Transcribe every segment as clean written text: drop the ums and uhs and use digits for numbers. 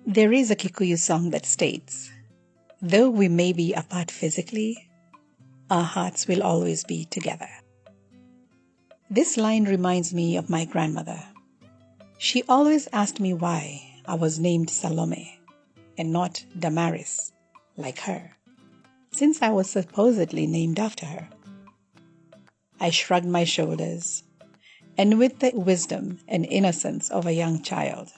There is a Kikuyu song that states, "Though we may be apart physically, our hearts will always be together." This line reminds me of my grandmother. She always asked me why I was named Salome and not Damaris, like her, since I was supposedly named after her. I shrugged my shoulders, and with the wisdom and innocence of a young child,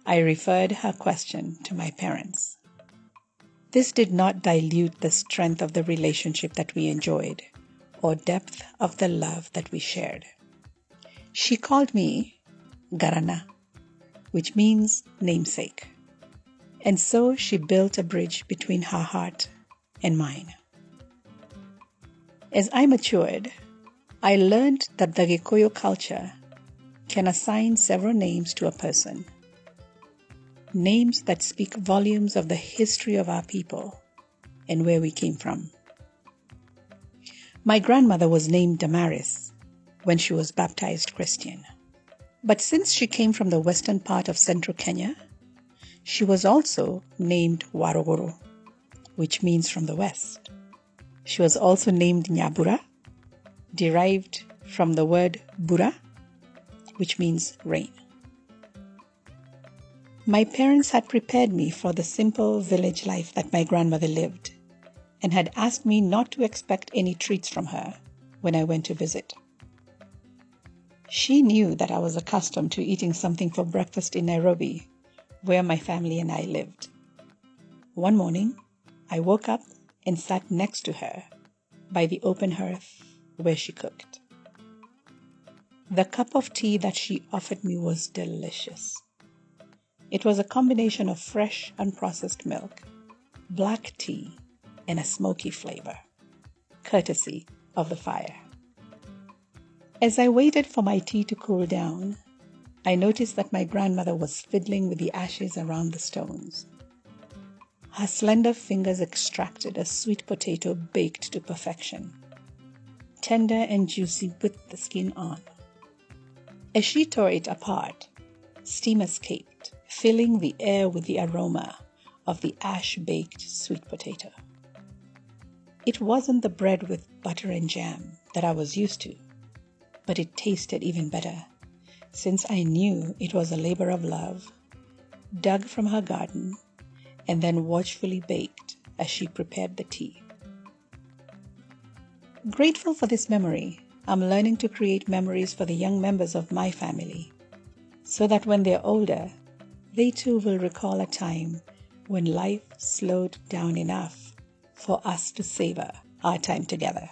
I referred her question to my parents. This did not dilute the strength of the relationship that we enjoyed or depth of the love that we shared. She called me Garana, which means namesake, and so she built a bridge between her heart and mine. As I matured, I learned that the Gikuyu culture can assign several names to a person. Names that speak volumes of the history of our people and where we came from. My grandmother was named Damaris when she was baptized Christian. But since she came from the western part of central Kenya, she was also named Warogoro, which means from the west. She was also named Nyambura, derived from the word bura, which means rain. My parents had prepared me for the simple village life that my grandmother lived and had asked me not to expect any treats from her when I went to visit. She knew that I was accustomed to eating something for breakfast in Nairobi, where my family and I lived. One morning, I woke up and sat next to her by the open hearth where she cooked. The cup of tea that she offered me was delicious. It was a combination of fresh, unprocessed milk, black tea, and a smoky flavor, courtesy of the fire. As I waited for my tea to cool down, I noticed that my grandmother was fiddling with the ashes around the stones. Her slender fingers extracted a sweet potato baked to perfection, tender and juicy with the skin on. As she tore it apart, steam escaped, filling the air with the aroma of the ash-baked sweet potato. It wasn't the bread with butter and jam that I was used to, but it tasted even better, since I knew it was a labor of love, dug from her garden, and then watchfully baked as she prepared the tea. Grateful for this memory, I'm learning to create memories for the young members of my family, so that when they're older, they too will recall a time when life slowed down enough for us to savor our time together.